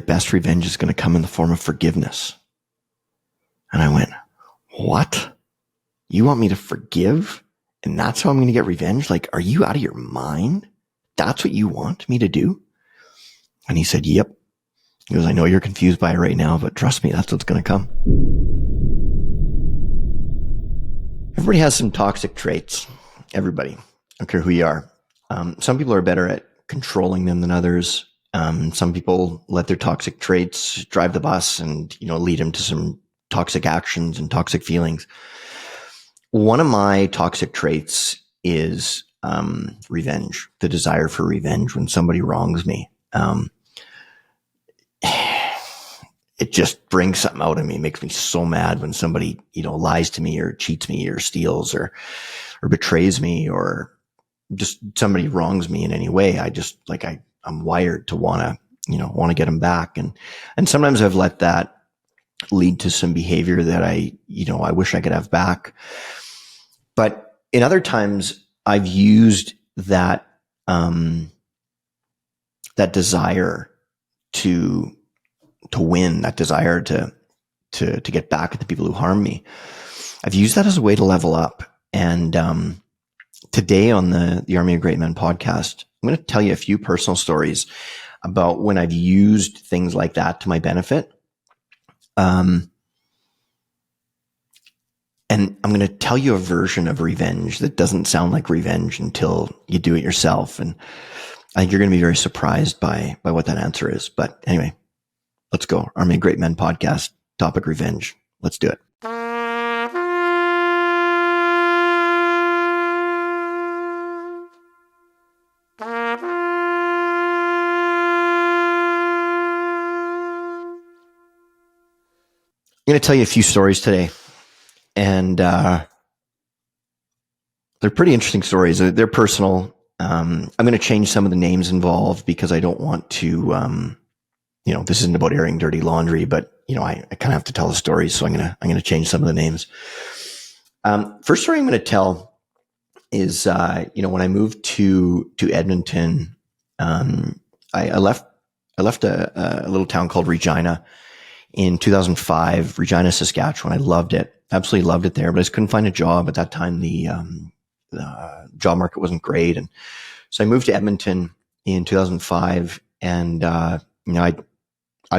best revenge is going to come in the form of forgiveness. And I went, what? You want me to forgive? And that's how I'm going to get revenge? Like, are you out of your mind? That's what you want me to do? And he said, yep. He goes, I know you're confused by it right now, but trust me, that's what's going to come. Everybody has some toxic traits. Everybody. I don't care who you are. Some people are better at controlling them than others. Some people let their toxic traits drive the bus and, lead them to some toxic actions and toxic feelings. One of my toxic traits is revenge, the desire for revenge when somebody wrongs me. It just brings something out of me. It makes me so mad when somebody, lies to me or cheats me or steals or betrays me or just somebody wrongs me in any way. I'm wired to want to get them back. And sometimes I've let that lead to some behavior that I wish I could have back. But in other times I've used that desire to win, that desire to get back at the people who harm me. I've used that as a way to level up. And today on the Army of Great Men podcast, I'm going to tell you a few personal stories about when I've used things like that to my benefit. And I'm going to tell you a version of revenge that doesn't sound like revenge until you do it yourself. And I think you're going to be very surprised by what that answer is. But anyway, let's go. Army of Great Men podcast, topic revenge. Let's do it. I'm going to tell you a few stories today, and they're pretty interesting stories. They're personal. I'm going to change some of the names involved because I don't want to, this isn't about airing dirty laundry, but I kind of have to tell the stories, so I'm going to change some of the names. First story I'm going to tell is, when I moved to Edmonton, I left a little town called Regina in 2005, Regina, Saskatchewan. I loved it. Absolutely loved it there, but I just couldn't find a job. At that time, the job market wasn't great. And so I moved to Edmonton in 2005. And, I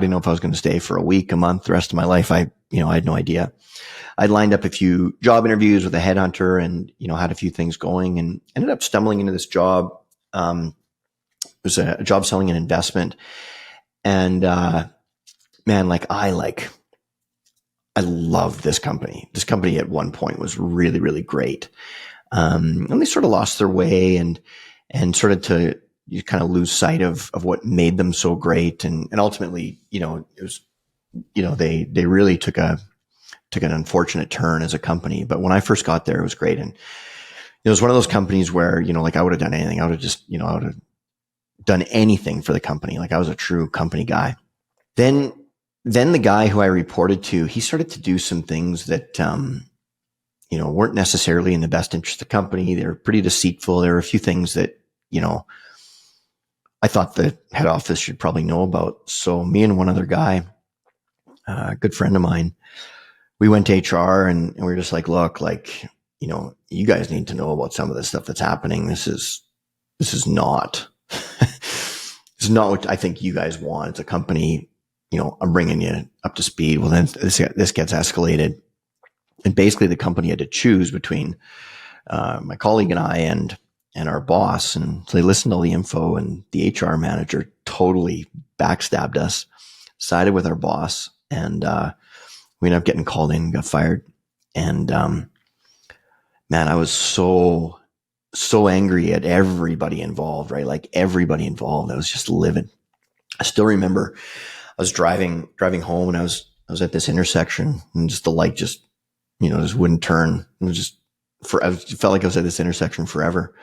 didn't know if I was going to stay for a week, a month, the rest of my life. I had no idea. I'd lined up a few job interviews with a headhunter and, had a few things going and ended up stumbling into this job. It was a job selling an investment. And, man, I loved this company. This company at one point was really, really great. And they sort of lost their way and started to you kind of lose sight of what made them so great. And ultimately, it was, they really took an unfortunate turn as a company. But when I first got there, it was great. And it was one of those companies where, I would have done anything. I would have just, I would have done anything for the company. Like I was a true company guy. Then the guy who I reported to, he started to do some things that, weren't necessarily in the best interest of the company. They were pretty deceitful. There were a few things that, I thought the head office should probably know about. So me and one other guy, a good friend of mine, we went to HR and we were just like, look, you guys need to know about some of this stuff that's happening. This is not, this is not what I think you guys want. It's a company, I'm bringing you up to speed. Well, then this gets escalated. And basically the company had to choose between, my colleague and I and our boss. And so they listened to all the info and the HR manager totally backstabbed us, sided with our boss. And, we ended up getting called in and got fired. And, man, I was so angry at everybody involved, right? Like everybody involved. I was just livid. I still remember I was driving home and I was at this intersection and just the light just wouldn't turn. It was I felt like I was at this intersection forever.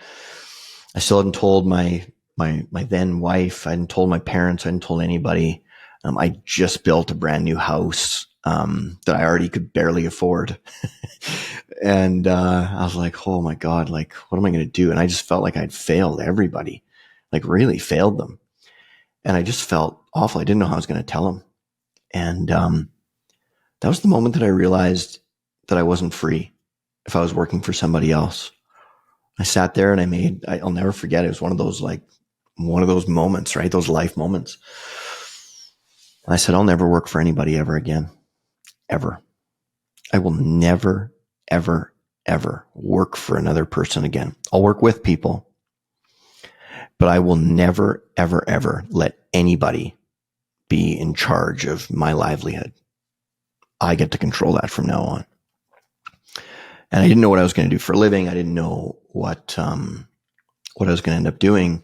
I still hadn't told my then wife. I hadn't told my parents. I hadn't told anybody. I just built a brand new house, that I already could barely afford. And, I was like, oh my God, what am I going to do? And I just felt like I'd failed everybody, really failed them. I just felt awful. I didn't know how I was going to tell him. And that was the moment that I realized that I wasn't free if I was working for somebody else. I sat there and I'll never forget. It was one of those moments, right? Those life moments. I said, I'll never work for anybody ever again. Ever. I will never, ever, ever work for another person again. I'll work with people, but I will never, ever, ever let anybody be in charge of my livelihood. I get to control that from now on. And I didn't know what I was going to do for a living. I didn't know what I was going to end up doing,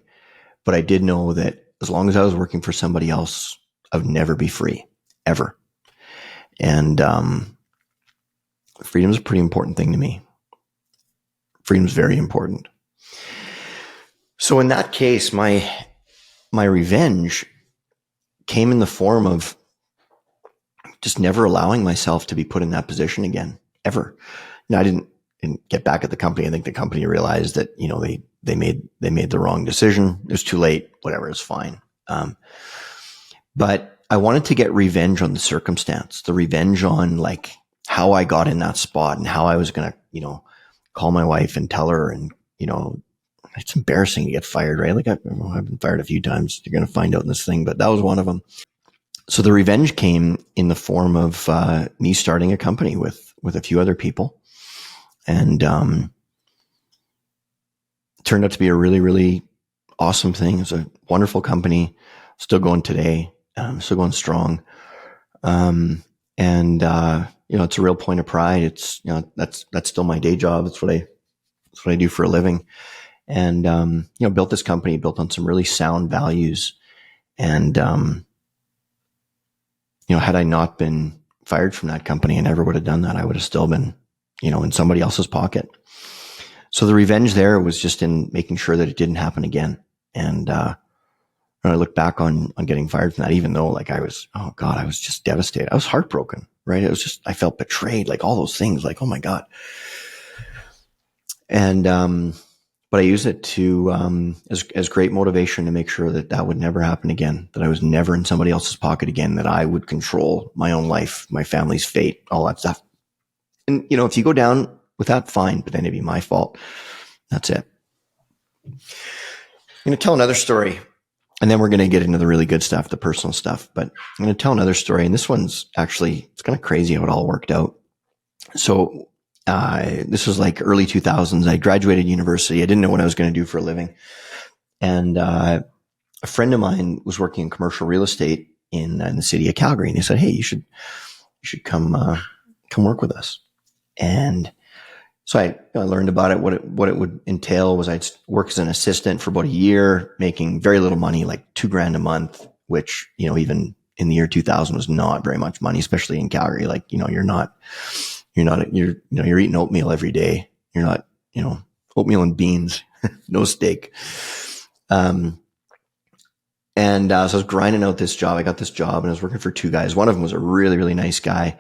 but I did know that as long as I was working for somebody else, I would never be free, ever. And freedom is a pretty important thing to me. Freedom is very important. So in that case, my revenge came in the form of just never allowing myself to be put in that position again, ever. I didn't get back at the company. I think the company realized that, they made the wrong decision. It was too late. Whatever, it's fine. But I wanted to get revenge on the circumstance, the revenge on like how I got in that spot and how I was going to, call my wife and tell her. And, it's embarrassing to get fired, right? Like I've been fired a few times. You're going to find out in this thing, but that was one of them. So the revenge came in the form of me starting a company with a few other people. And it turned out to be a really, really awesome thing. It was a wonderful company, still going today, still going strong. It's a real point of pride. It's, that's still my day job. That's what I do for a living. And, built this company built on some really sound values. And, had I not been fired from that company, I never would have done that. I would have still been, in somebody else's pocket. So the revenge there was just in making sure that it didn't happen again. And, when I look back on getting fired from that, even though like I was just devastated. I was heartbroken, right? It was just, I felt betrayed, like all those things, like, oh my God. And, but I used it to, as great motivation to make sure that would never happen again, that I was never in somebody else's pocket again, that I would control my own life, my family's fate, all that stuff. And, if you go down with that, fine, but then it'd be my fault. That's it. I'm going to tell another story, and then we're going to get into the really good stuff, the personal stuff. But I'm going to tell another story, and this one's actually, it's kind of crazy how it all worked out. So this was like early 2000s. I graduated university. I didn't know what I was going to do for a living. And a friend of mine was working in commercial real estate in the city of Calgary. And they said, hey, you should come work with us. And so I learned about it. What it would entail was I'd work as an assistant for about a year, making very little money, like $2,000 a month, which, even in the year 2000 was not very much money, especially in Calgary. Like, you're eating oatmeal every day. You're not, oatmeal and beans, no steak. So I was grinding out this job. I got this job and I was working for two guys. One of them was a really, really nice guy.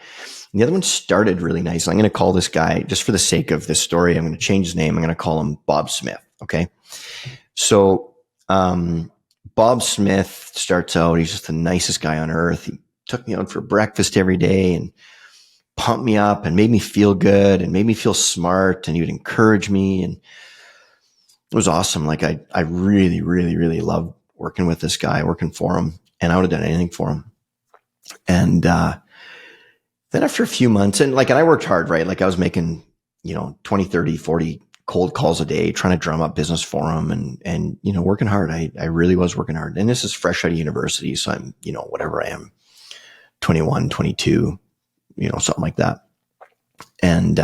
And the other one started really nice. I'm going to call this guy, just for the sake of this story, I'm going to change his name. I'm going to call him Bob Smith. Okay. So, Bob Smith starts out, he's just the nicest guy on earth. He took me out for breakfast every day and pumped me up and made me feel good and made me feel smart. And he would encourage me. And it was awesome. Like I really, really, really loved working with this guy, working for him. And I would have done anything for him. And, then after a few months and I worked hard, right? Like I was making, 20, 30, 40 cold calls a day, trying to drum up business for him and, working hard. I really was working hard. And this is fresh out of university. So I'm, whatever I am, 21, 22, something like that. And,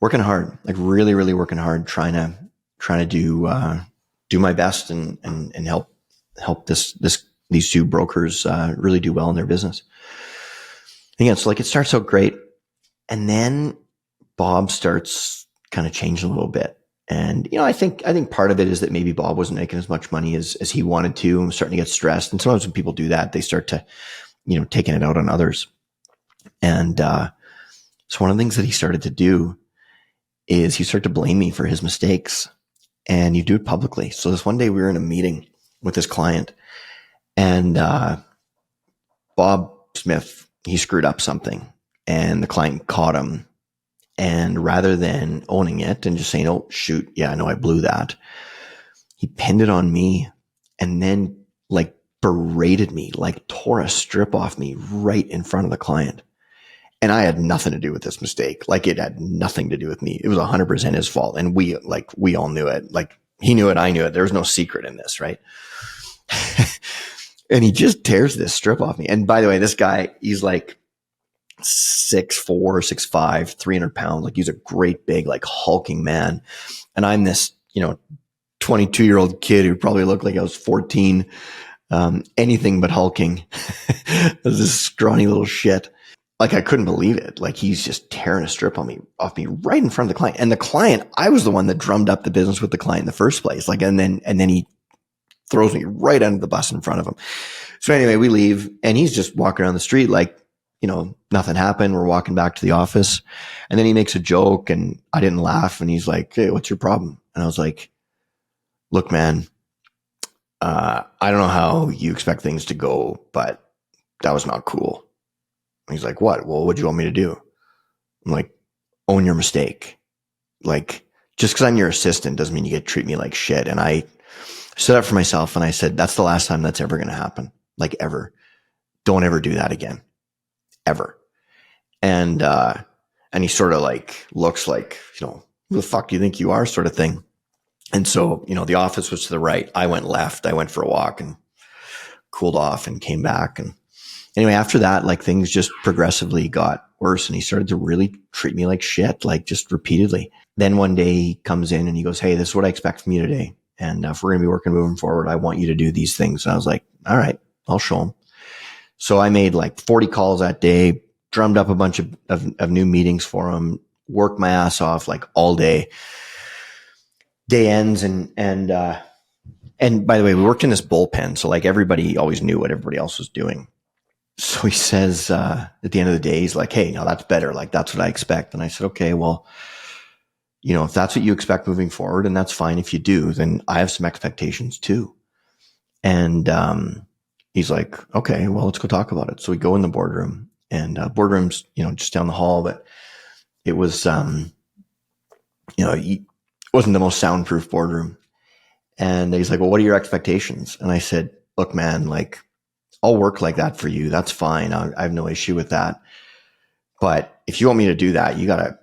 working hard, like really, really working hard, trying to do my best and help these two brokers, really do well in their business. Again, so it starts out great. And then Bob starts kind of changing a little bit. And, I think part of it is that maybe Bob wasn't making as much money as he wanted to and was starting to get stressed. And sometimes when people do that, they start to, taking it out on others. And, so one of the things that he started to do is he started to blame me for his mistakes and you do it publicly. So this one day we were in a meeting with this client And Bob Smith, he screwed up something, and the client caught him. And rather than owning it and just saying, oh, shoot, yeah, I know I blew that, he pinned it on me and then like berated me, like tore a strip off me right in front of the client. And I had nothing to do with this mistake. Like, it had nothing to do with me. It was 100% his fault. And we all knew it. Like, he knew it. I knew it. There was no secret in this, right? And he just tears this strip off me. And by the way, this guy, he's like 6'4", 6'5", 300 pounds. Like, he's a great big, like, hulking man. And I'm this, 22-year-old kid who probably looked like I was 14. Anything but hulking. I was this scrawny little shit. Like, I couldn't believe it. Like, he's just tearing a strip off me right in front of the client. And the client, I was the one that drummed up the business with the client in the first place. Like, and then he throws me right under the bus in front of him. So anyway, we leave, and he's just walking around the street like, nothing happened. We're walking back to the office, and then he makes a joke, and I didn't laugh. And he's like, hey, what's your problem? And I was like, look, man, I don't know how you expect things to go, but that was not cool. He's like, what? Well, what do you want me to do? I'm like, own your mistake. Like, just because I'm your assistant doesn't mean you get to treat me like shit. And I stood up for myself, and I said, that's the last time that's ever going to happen. Like, ever. Don't ever do that again. Ever. And he sort of like looks like, who the fuck do you think you are, sort of thing. And so, the office was to the right. I went left. I went for a walk and cooled off and came back. And anyway, after that, like, things just progressively got worse, and he started to really treat me like shit, like, just repeatedly. Then one day he comes in and he goes, hey, this is what I expect from you today. And if we're going to be working moving forward, I want you to do these things. And I was like, all right, I'll show him. So I made like 40 calls that day, drummed up a bunch of new meetings for him, worked my ass off like all day. Day ends, and by the way, we worked in this bullpen. So like, everybody always knew what everybody else was doing. So he says, at the end of the day, he's like, hey, no, that's better. Like, that's what I expect. And I said, okay, well, if that's what you expect moving forward, and that's fine if you do, then I have some expectations too. And, he's like, okay, well, let's go talk about it. So we go in the boardroom, and boardroom's, just down the hall, but it was, it wasn't the most soundproof boardroom. And he's like, well, what are your expectations? And I said, look, man, like, I'll work like that for you. That's fine. I have no issue with that. But if you want me to do that, you gotta,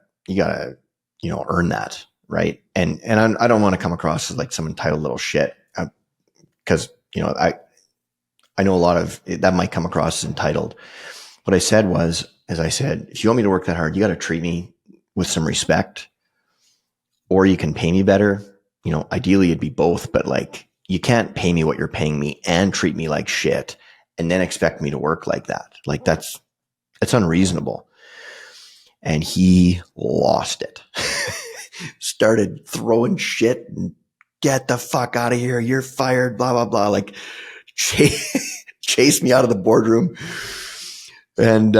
earn that. Right. And I don't want to come across as like some entitled little shit. Cause, I know a lot of that might come across as entitled. What I said was, as I said, if you want me to work that hard, you got to treat me with some respect, or you can pay me better. Ideally it'd be both, but like, you can't pay me what you're paying me and treat me like shit and then expect me to work like that. Like, that's unreasonable. And he lost it. Started throwing shit and get the fuck out of here. You're fired, blah, blah, blah. Like, chase me out of the boardroom. And,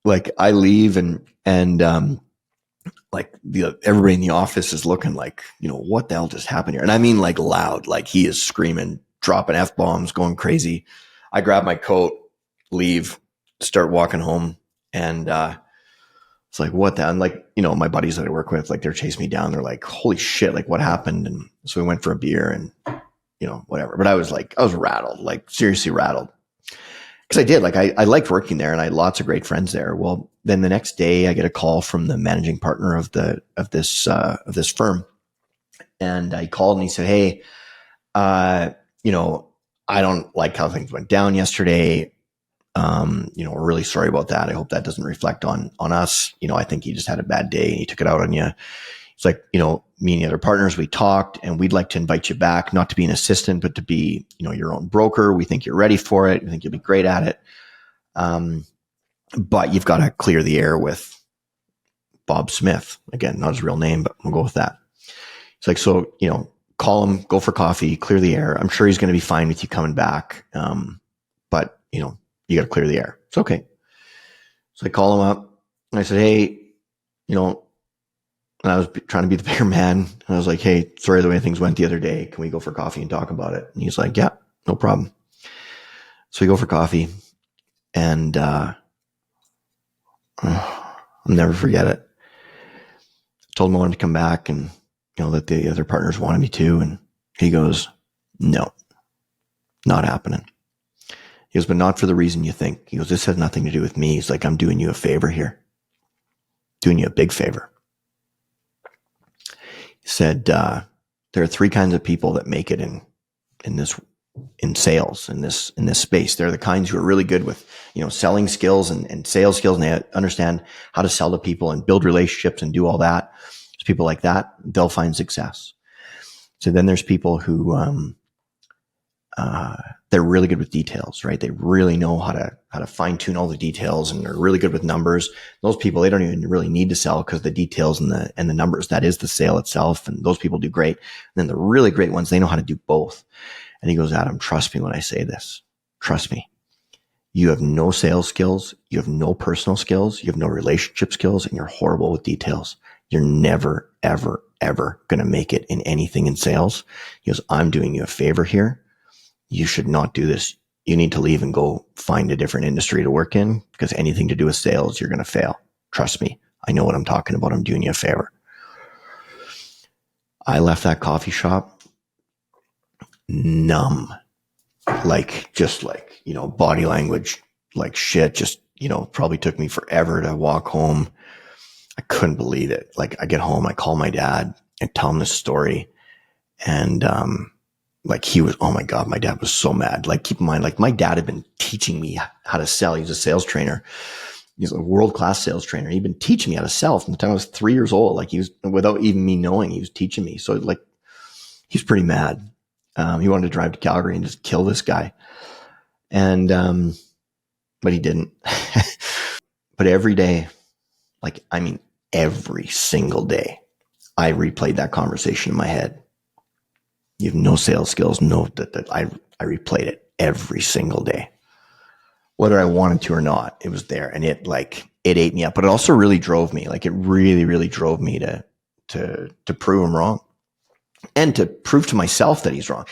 like, I leave, and like, everybody in the office is looking like, what the hell just happened here? And I mean, like, loud, like, he is screaming, dropping F-bombs, going crazy. I grab my coat, leave, start walking home. And, it's like, what the, and like, my buddies that I work with, like, they're chasing me down. They're like, holy shit, like, what happened? And so we went for a beer and, whatever. But I was rattled, like, seriously rattled. Cause I did, like, I liked working there, and I had lots of great friends there. Well, then the next day I get a call from the managing partner of this firm. And I called, and he said, hey, I don't like how things went down yesterday. We're really sorry about that. I hope that doesn't reflect on us. I think you just had a bad day and he took it out on you. It's like, me and the other partners, we talked, and we'd like to invite you back, not to be an assistant, but to be, your own broker. We think you're ready for it. We think you'll be great at it. But you've got to clear the air with Bob Smith. Again, not his real name, but we'll go with that. It's like, so, call him, go for coffee, clear the air. I'm sure he's going to be fine with you coming back. But you got to clear the air. It's okay. So I call him up, and I said, hey, and I was trying to be the bigger man. And I was like, hey, sorry the way things went the other day. Can we go for coffee and talk about it? And he's like, yeah, no problem. So we go for coffee, and I'll never forget it. I told him I wanted to come back, and that the other partners wanted me to, and he goes, "No, not happening." He goes, "But not for the reason you think." He goes, "This has nothing to do with me." He's like, "I'm doing you a favor here, doing you a big favor." He said, "There are three kinds of people that make it in sales, in this space. They're the kinds who are really good with, selling skills and sales skills, and they understand how to sell to people and build relationships and do all that. There's people like that, they'll find success. So then there's people who, they're really good with details, right? They really know how to fine tune all the details, and they're really good with numbers. Those people, they don't even really need to sell, because the details and the numbers, that is the sale itself. And those people do great. And then the really great ones, they know how to do both." And he goes, "Adam, trust me when I say this. Trust me. You have no sales skills. You have no personal skills. You have no relationship skills, and you're horrible with details. You're never, ever, ever going to make it in anything in sales." He goes, "I'm doing you a favor here. You should not do this. You need to leave and go find a different industry to work in, because anything to do with sales, you're going to fail. Trust me. I know what I'm talking about. I'm doing you a favor." I left that coffee shop numb, just body language, like shit. Just, probably took me forever to walk home. I couldn't believe it. Like, I get home, I call my dad and tell him this story. And, he was, oh my God, my dad was so mad. Like, keep in mind, my dad had been teaching me how to sell. He was a sales trainer. He's a world-class sales trainer. He'd been teaching me how to sell from the time I was 3 years old. He was, without even me knowing, he was teaching me. So he's pretty mad. He wanted to drive to Calgary and just kill this guy. And, but he didn't. But every day, every single day, I replayed that conversation in my head. You have no sales skills. No, that I replayed it every single day, whether I wanted to or not. It was there, and it ate me up. But it also really drove me. It really, really drove me to prove him wrong, and to prove to myself that he's wrong.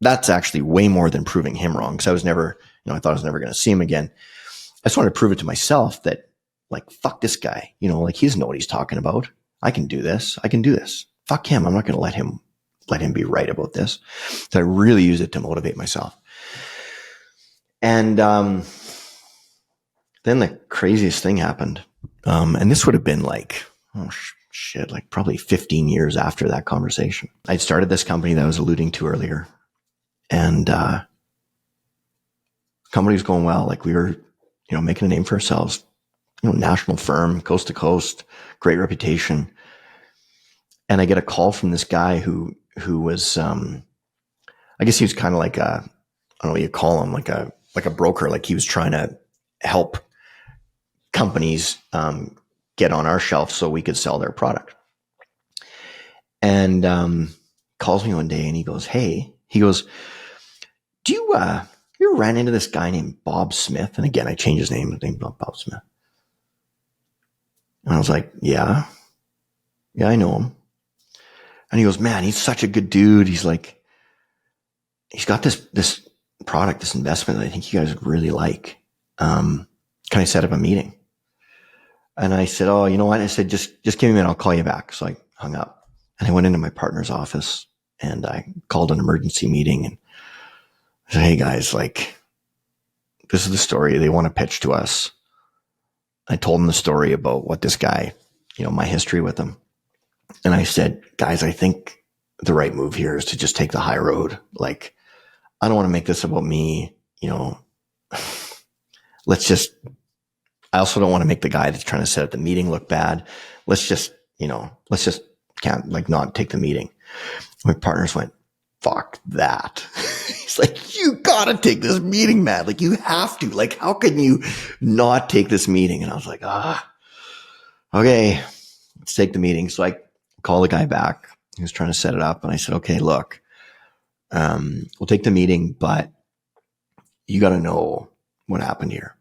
That's actually way more than proving him wrong, because I was never, I thought I was never going to see him again. I just wanted to prove it to myself that, fuck this guy. He doesn't know what he's talking about. I can do this. I can do this. Fuck him. I'm not going to let him be right about this. So I really use it to motivate myself. And then the craziest thing happened. And this would have been probably 15 years after that conversation. I'd started this company that I was alluding to earlier. And the company was going well. We were, making a name for ourselves. National firm, coast to coast, great reputation. And I get a call from this guy who was, I guess he was kind of I don't know what you call him, like a broker. He was trying to help companies get on our shelf so we could sell their product. And calls me one day and he goes, "Hey," he goes, "Do you ever ran into this guy named Bob Smith?" And again, I changed his name. His name's not Bob Smith. And I was like, yeah, I know him. And he goes, "Man, he's such a good dude. He's got this product, this investment that I think you guys would really like. Can I set up a meeting?" And I said, "Oh, you know what?" I said, just give me a minute. I'll call you back. So I hung up and I went into my partner's office and I called an emergency meeting and I said, "Hey guys, this is the story they want to pitch to us." I told them the story about what this guy, my history with him. And I said, "Guys, I think the right move here is to just take the high road. I don't want to make this about me. I also don't want to make the guy that's trying to set up the meeting look bad. Let's just can't not take the meeting." My partners went, "Fuck that." He's like, "You gotta take this meeting, man. You have to. How can you not take this meeting?" And I was like, okay, let's take the meeting. So I called the guy back. He was trying to set it up. And I said, "Okay, look, we'll take the meeting, but you got to know what happened here."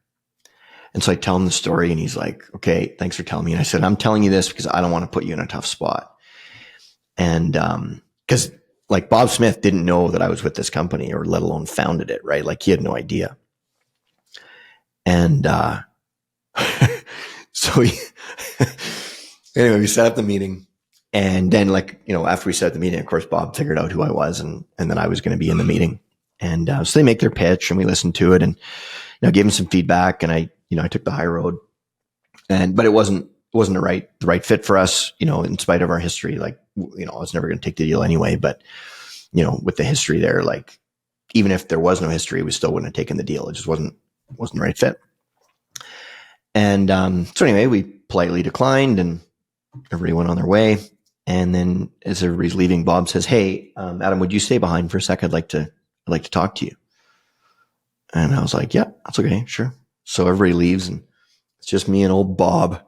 And so I tell him the story and he's like, "Okay, thanks for telling me." And I said, "I'm telling you this because I don't want to put you in a tough spot." And, cause like Bob Smith didn't know that I was with this company, or let alone founded it, right? Like he had no idea. And so anyway, we set up the meeting. And then, like, after we set up the meeting, of course, Bob figured out who I was, and that I was going to be in the meeting. And so they make their pitch, and we listened to it, and gave them some feedback. And I took the high road, but it wasn't the right fit for us, in spite of our history. Like, I was never going to take the deal anyway. But with the history there, like, even if there was no history, we still wouldn't have taken the deal. It just wasn't the right fit. And so anyway, we politely declined, and everybody went on their way. And then as everybody's leaving, Bob says, "Hey, Adam, would you stay behind for a second? I'd like to talk to you." And I was like, "Yeah, that's okay, sure." So everybody leaves, and it's just me and old Bob.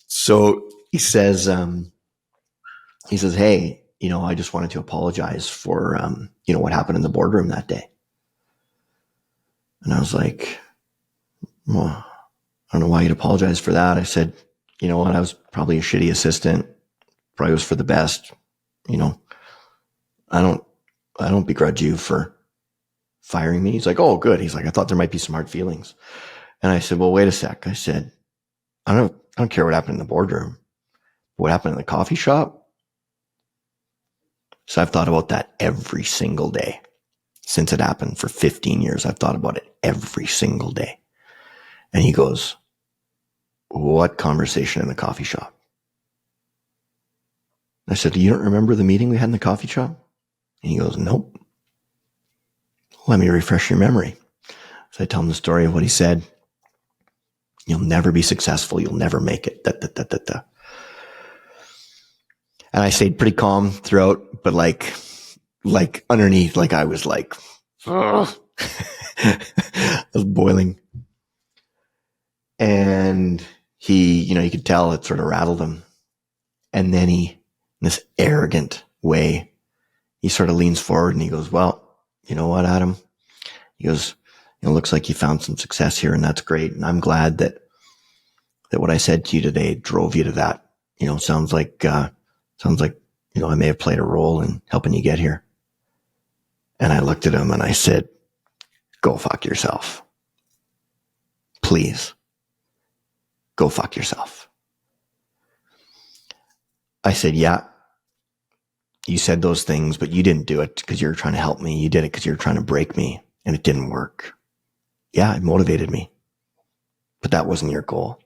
So he says, "Hey, I just wanted to apologize for, what happened in the boardroom that day." And I was like, "Well, I don't know why you'd apologize for that." I said, "You know what? I was probably a shitty assistant. Probably was for the best. I don't begrudge you for firing me." He's like, "Oh, good." He's like, "I thought there might be some hard feelings." And I said, "Well, wait a sec." I said, I don't care what happened in the boardroom. What happened in the coffee shop?" So I've thought about that every single day since it happened. For 15 years. I've thought about it every single day. And he goes, "What conversation in the coffee shop?" I said, "You don't remember the meeting we had in the coffee shop?" And he goes, "Nope." "Let me refresh your memory." So I tell him the story of what he said. "You'll never be successful. You'll never make it. Da, da, da, da, da." And I stayed pretty calm throughout, but like underneath, like I was like, I was boiling. And he, you could tell it sort of rattled him. And then he, in this arrogant way, he sort of leans forward and he goes, "Well, you know what, Adam?" He goes, "It looks like you found some success here, and that's great. And I'm glad that what I said to you today drove you to that. Sounds like, I may have played a role in helping you get here." And I looked at him and I said, "Go fuck yourself. Please. Go fuck yourself." I said, "Yeah, you said those things, but you didn't do it because you were trying to help me. You did it because you were trying to break me, and it didn't work. Yeah, it motivated me, but that wasn't your goal.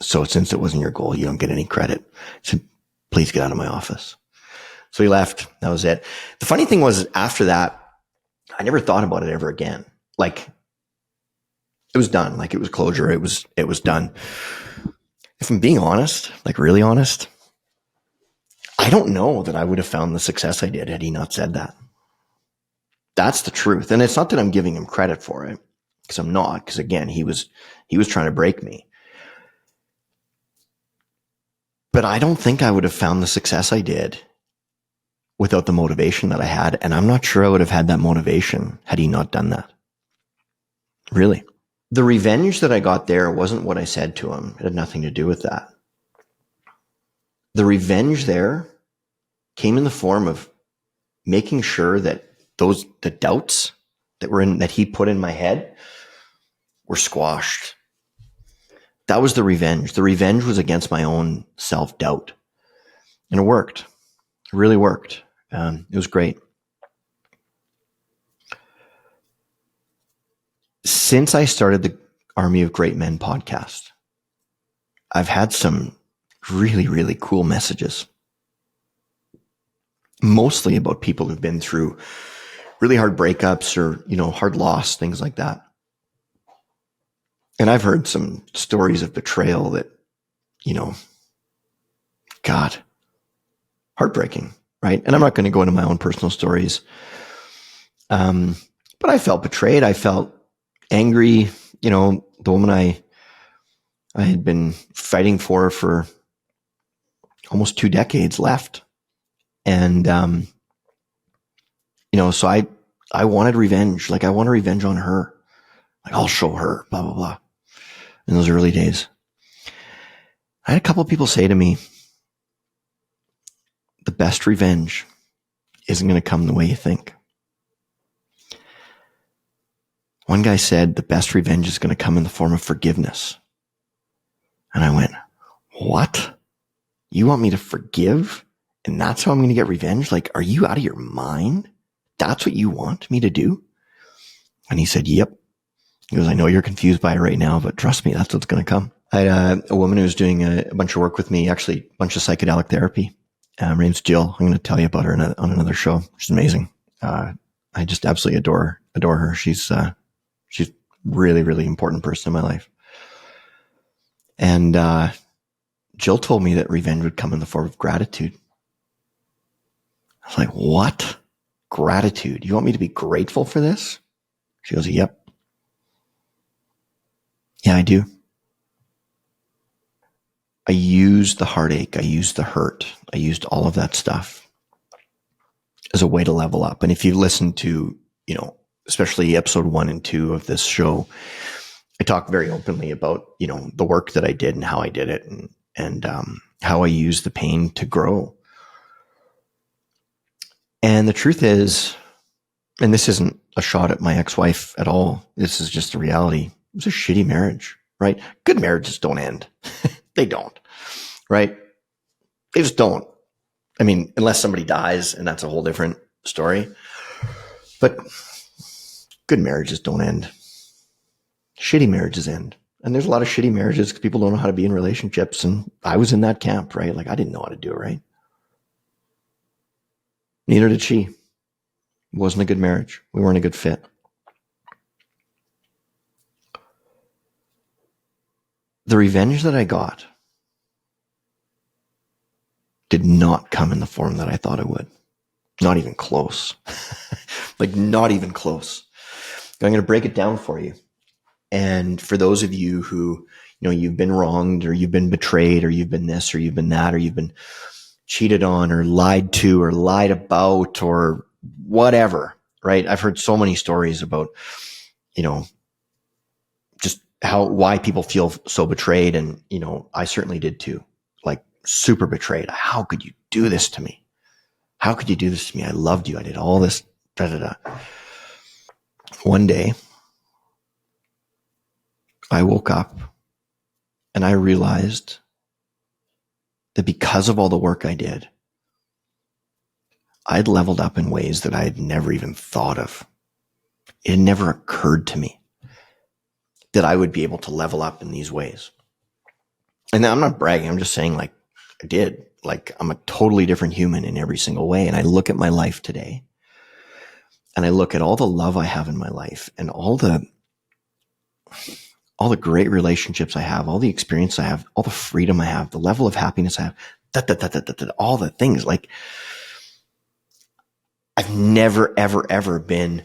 So since it wasn't your goal, you don't get any credit. I said, please get out of my office." So he left. That was it. The funny thing was, after that, I never thought about it ever again. Like, it was done. Like, it was closure. It was done. If I'm being honest, like really honest, I don't know that I would have found the success I did had he not said that. That's the truth. And it's not that I'm giving him credit for it, because I'm not. Because again, he was trying to break me. But I don't think I would have found the success I did without the motivation that I had. And I'm not sure I would have had that motivation had he not done that. Really. The revenge that I got there wasn't what I said to him. It had nothing to do with that. The revenge there came in the form of making sure that the doubts that he put in my head were squashed. That was the revenge. The revenge was against my own self-doubt. And it worked. It really worked. It was great. Since I started the Army of Great Men podcast, I've had some really, really cool messages. Mostly about people who've been through really hard breakups or, hard loss, things like that. And I've heard some stories of betrayal that, God, heartbreaking, right? And I'm not going to go into my own personal stories. But I felt betrayed. I felt angry. The woman I had been fighting for almost 2 decades left. And, so I wanted revenge. Like, I want revenge on her. Like, I'll show her, blah, blah, blah. In those early days, I had a couple of people say to me, the best revenge isn't going to come the way you think. One guy said the best revenge is going to come in the form of forgiveness. And I went, what? You want me to forgive? And that's how I'm going to get revenge? Like, are you out of your mind? That's what you want me to do? And he said, yep. He goes, I know you're confused by it right now, but trust me, that's what's going to come. I had a woman who was doing a bunch of work with me, actually a bunch of psychedelic therapy. Her name's Jill. I'm going to tell you about her on another show. She's amazing. I just absolutely adore her. She's really, really important person in my life. And Jill told me that revenge would come in the form of gratitude. I was like, what? Gratitude? You want me to be grateful for this? She goes, yep. Yeah, I do. I used the heartache. I used the hurt. I used all of that stuff as a way to level up. And if you listen to, especially episode 1 and 2 of this show, I talk very openly about, the work that I did and how I did it and how I used the pain to grow. And the truth is, and this isn't a shot at my ex-wife at all. This is just the reality. It was a shitty marriage, right? Good marriages don't end. They don't, right? They just don't. I mean, unless somebody dies, and that's a whole different story. But good marriages don't end. Shitty marriages end. And there's a lot of shitty marriages because people don't know how to be in relationships. And I was in that camp, right? Like, I didn't know how to do it right. Neither did she. It wasn't a good marriage. We weren't a good fit. The revenge that I got did not come in the form that I thought it would. Not even close. Like, not even close. I'm going to break it down for you. And for those of you who, you've been wronged or you've been betrayed or you've been this or you've been that or you've been cheated on or lied to or lied about or whatever, right? I've heard so many stories about, just why people feel so betrayed. And, I certainly did too. Like, super betrayed. How could you do this to me? How could you do this to me? I loved you. I did all this. Da, da, da. One day, I woke up and I realized that because of all the work I did, I'd leveled up in ways that I had never even thought of. It had never occurred to me that I would be able to level up in these ways. And I'm not bragging. I'm just saying, like, I did. Like, I'm a totally different human in every single way. And I look at my life today and I look at all the love I have in my life and all the great relationships I have, all the experience I have, all the freedom I have, the level of happiness I have, all the things. Like, I've never, ever, ever been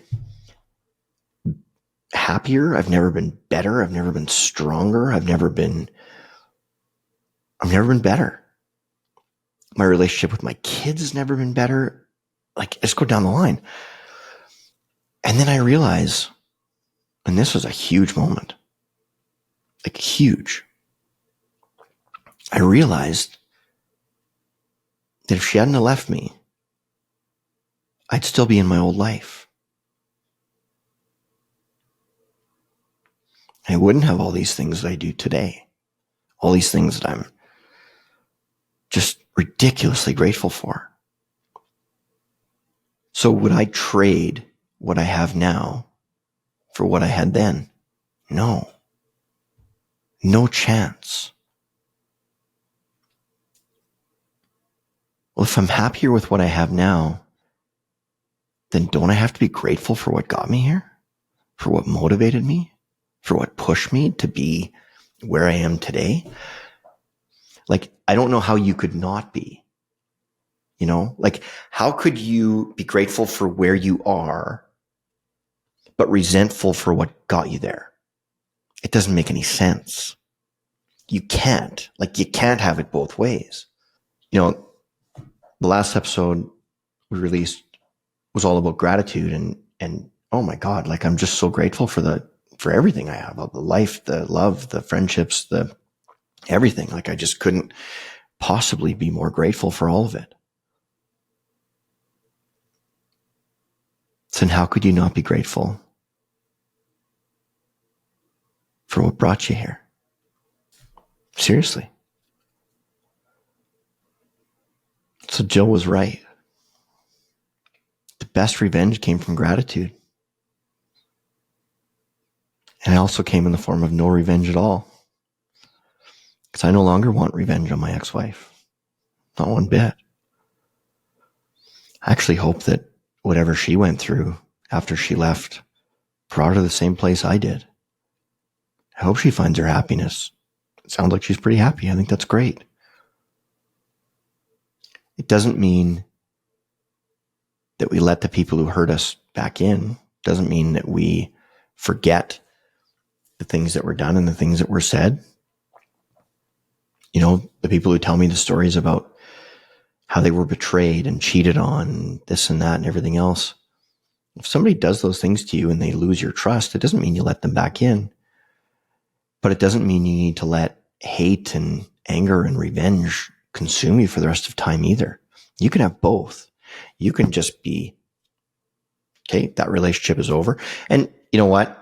happier. I've never been better. I've never been stronger. I've never been better. My relationship with my kids has never been better. Like, let's go down the line. And then I realize, and this was a huge moment, like huge. I realized that if she hadn't have left me, I'd still be in my old life. I wouldn't have all these things that I do today. All these things that I'm just ridiculously grateful for. So would I trade what I have now for what I had then? No. No chance. Well, if I'm happier with what I have now, then don't I have to be grateful for what got me here? For what motivated me? For what pushed me to be where I am today? Like, I don't know how you could not be. Like, how could you be grateful for where you are, but resentful for what got you there? It doesn't make any sense. You can't. Like, you can't have it both ways. The last episode we released was all about gratitude and oh my God, like, I'm just so grateful for everything I have, the life, the love, the friendships, the everything. Like, I just couldn't possibly be more grateful for all of it. So then how could you not be grateful for what brought you here? Seriously. So Jill was right. The best revenge came from gratitude. And it also came in the form of no revenge at all. Because I no longer want revenge on my ex-wife. Not one bit. I actually hope that whatever she went through after she left brought her to the same place I did. I hope she finds her happiness. It sounds like she's pretty happy. I think that's great. It doesn't mean that we let the people who hurt us back in. It doesn't mean that we forget the things that were done and the things that were said. You know, the people who tell me the stories about how they were betrayed and cheated on, this and that and everything else. If somebody does those things to you and they lose your trust, it doesn't mean you let them back in. But it doesn't mean you need to let hate and anger and revenge consume you for the rest of time either. You can have both. You can just be, okay, that relationship is over. And you know what?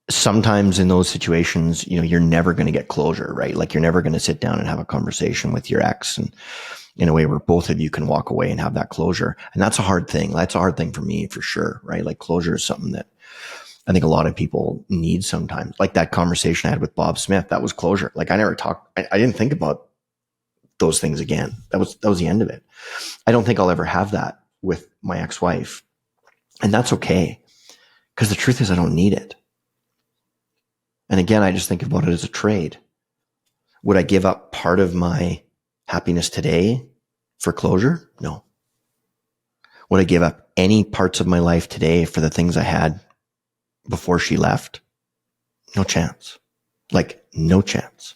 Sometimes in those situations, you know, you're never going to get closure, right? Like you're never going to sit down and have a conversation with your ex and in a way where both of you can walk away and have that closure. And that's a hard thing. That's a hard thing for me for sure, right? Like closure is something that I think a lot of people need sometimes. Like that conversation I had with Bob Smith, that was closure. Like I never talked, I didn't think about those things again. That was the end of it. I don't think I'll ever have that with my ex-wife. And that's okay. Because the truth is I don't need it. And again, I just think about it as a trade. Would I give up part of my happiness today for closure? No. Would I give up any parts of my life today for the things I had before she left? No chance. Like, no chance.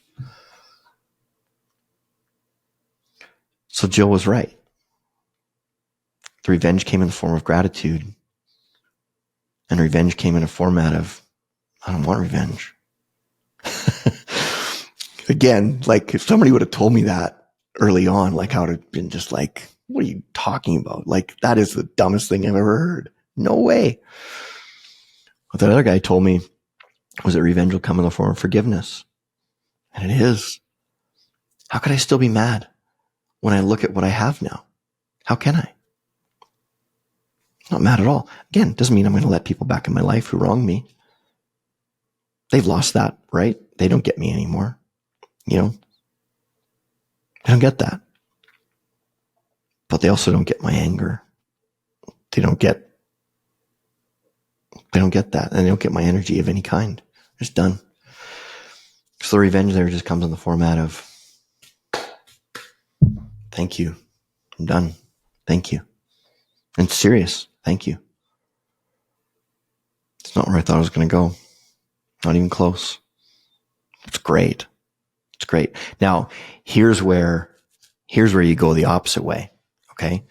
So Jill was right. The revenge came in the form of gratitude. And revenge came in a format of, I don't want revenge. Again, like if somebody would have told me that early on, like I would have been just like, what are you talking about? Like that is the dumbest thing I've ever heard. No way. What that other guy told me was that revenge will come in the form of forgiveness. And it is. How could I still be mad when I look at what I have now? How can I? Not mad at all. Again, doesn't mean I'm going to let people back in my life who wronged me. They've lost that, right? They don't get me anymore. You know, I don't get that. But they also don't get my anger. They don't get that. And they don't get my energy of any kind. It's done. So the revenge there just comes in the format of, thank you. I'm done. Thank you. And it's serious. Thank you. It's not where I thought I was going to go. Not even close. It's great. It's great. Now, here's where you go the opposite way. Okay.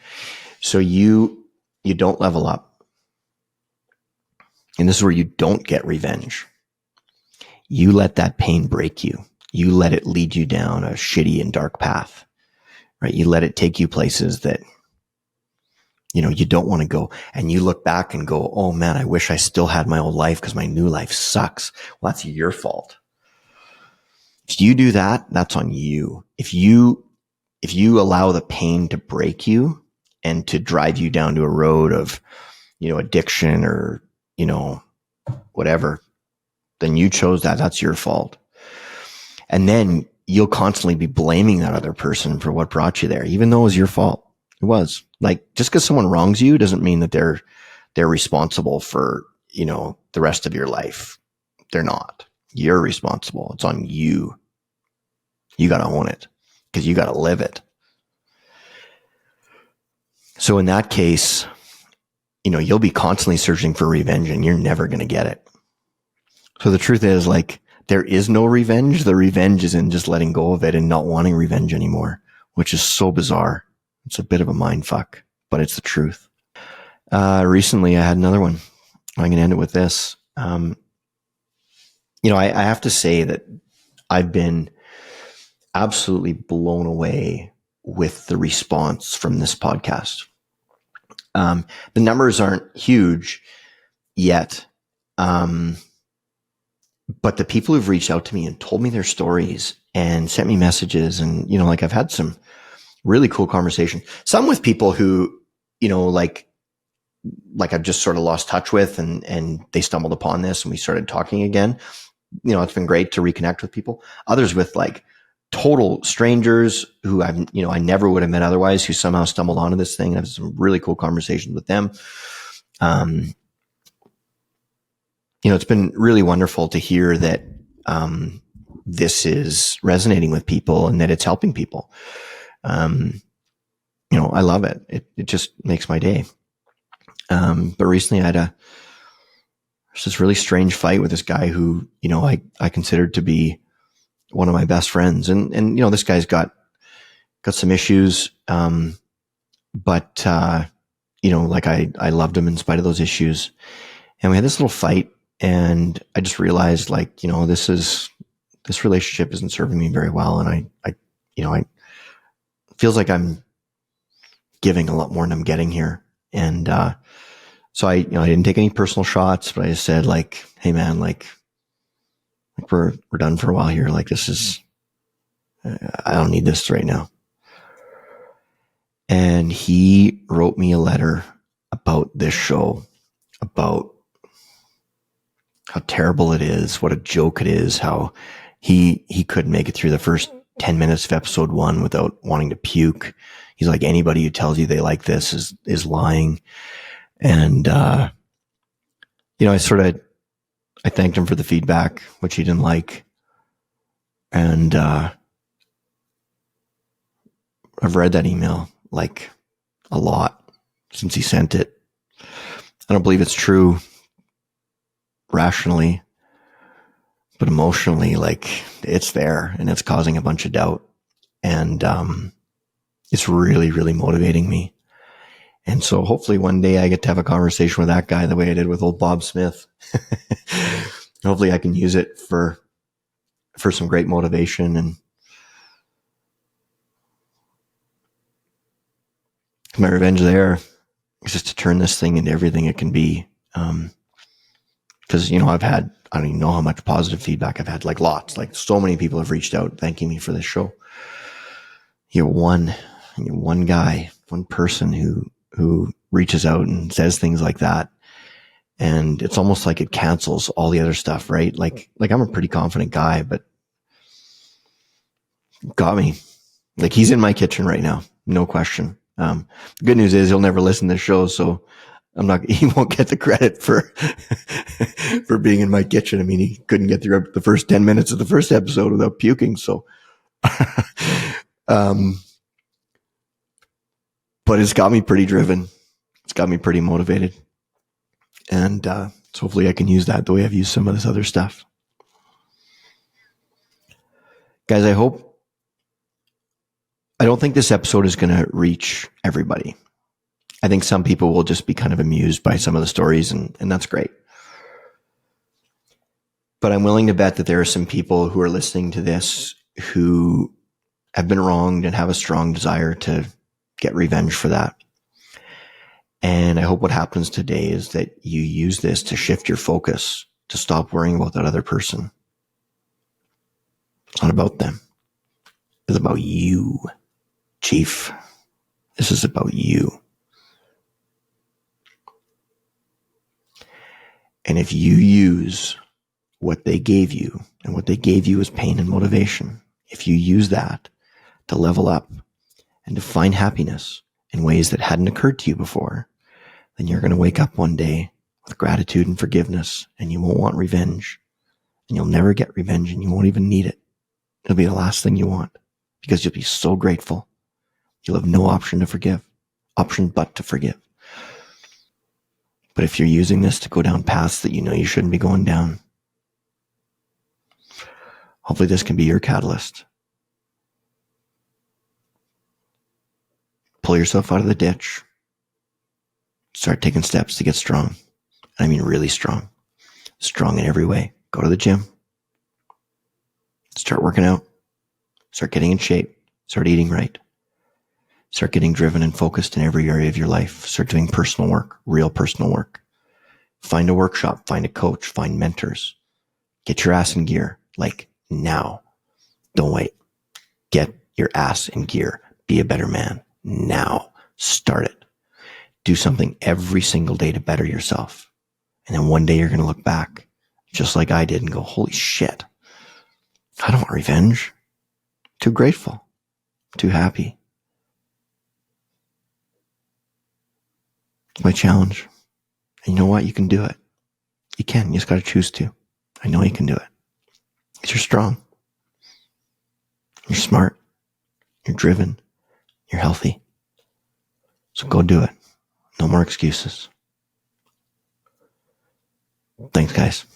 So you don't level up. And this is where you don't get revenge. You let that pain break you. You let it lead you down a shitty and dark path, right? You let it take you places that, you know, you don't want to go. And you look back and go, oh man, I wish I still had my old life because my new life sucks. Well, that's your fault. If you do that, that's on you. If you allow the pain to break you and to drive you down to a road of, you know, addiction or, you know, whatever, then you chose that. That's your fault. And then you'll constantly be blaming that other person for what brought you there, even though it was your fault. It was. Like, just because someone wrongs you doesn't mean that they're responsible for, you know, the rest of your life. They're not. You're responsible. It's on you. You got to own it because you got to live it. So in that case, you know, you'll be constantly searching for revenge and you're never going to get it. So the truth is, like, there is no revenge. The revenge is in just letting go of it and not wanting revenge anymore, which is so bizarre. It's a bit of a mind fuck, but it's the truth. Recently I had another one. I'm going to end it with this. You know, I have to say that I've been absolutely blown away with the response from this podcast. The numbers aren't huge yet. But the people who've reached out to me and told me their stories and sent me messages, and, like, I've had some really cool conversation, some with people who, like I've just sort of lost touch with, and they stumbled upon this and we started talking again. It's been great to reconnect with people. Others with like total strangers who I never would have met otherwise, who somehow stumbled onto this thing. I've had some really cool conversations with them. It's been really wonderful to hear that this is resonating with people and that it's helping people. I love it. It just makes my day. But recently I had this really strange fight with this guy who, I considered to be one of my best friends. And this guy's got some issues. But I loved him in spite of those issues. And we had this little fight, and I just realized, like, this relationship isn't serving me very well. And I feels like I'm giving a lot more than I'm getting here. And, so I didn't take any personal shots, but I just said, like, hey man, like we're done for a while here. Like, this is, I don't need this right now. And he wrote me a letter about this show, about how terrible it is, what a joke it is, how he couldn't make it through the first 10 minutes of episode 1 without wanting to puke. He's like, anybody who tells you they like this is lying. And, I thanked him for the feedback, which he didn't like. And, I've read that email like a lot since he sent it. I don't believe it's true rationally, but emotionally, like, it's there and it's causing a bunch of doubt. And, it's really, really motivating me. And so hopefully one day I get to have a conversation with that guy the way I did with old Bob Smith. Hopefully I can use it for some great motivation. And my revenge there is just to turn this thing into everything it can be. Cause I've had, I don't even know how much positive feedback I've had, like lots, like so many people have reached out thanking me for this show. You're one guy, one person who reaches out and says things like that. And it's almost like it cancels all the other stuff, right? Like I'm a pretty confident guy, but got me. Like, he's in my kitchen right now. No question. The good news is he'll never listen to the show. So he won't get the credit for being in my kitchen. I mean, he couldn't get through the first 10 minutes of the first episode without puking. So, but it's got me pretty driven. It's got me pretty motivated. And so hopefully I can use that the way I've used some of this other stuff. Guys, I don't think this episode is going to reach everybody. I think some people will just be kind of amused by some of the stories, and that's great. But I'm willing to bet that there are some people who are listening to this who have been wronged and have a strong desire to get revenge for that. And I hope what happens today is that you use this to shift your focus, to stop worrying about that other person. It's not about them. It's about you, Chief. This is about you. And if you use what they gave you, and what they gave you is pain and motivation, if you use that to level up and to find happiness in ways that hadn't occurred to you before, then you're going to wake up one day with gratitude and forgiveness, and you won't want revenge, and you'll never get revenge, and you won't even need it. It'll be the last thing you want, because you'll be so grateful. You'll have no option but to forgive. But if you're using this to go down paths that you shouldn't be going down, hopefully this can be your catalyst. Pull yourself out of the ditch. Start taking steps to get strong. I mean, really strong. Strong in every way. Go to the gym. Start working out. Start getting in shape. Start eating right. Start getting driven and focused in every area of your life. Start doing personal work, real personal work. Find a workshop, find a coach, find mentors. Get your ass in gear, like now. Don't wait. Get your ass in gear. Be a better man now. Start it. Do something every single day to better yourself. And then one day you're going to look back, just like I did, and go, holy shit, I don't want revenge. Too grateful. Too happy. It's my challenge. And you know what? You can do it. You can. You just got to choose to. I know you can do it. Because you're strong. You're smart. You're driven. You're healthy. So go do it. No more excuses. Thanks, guys.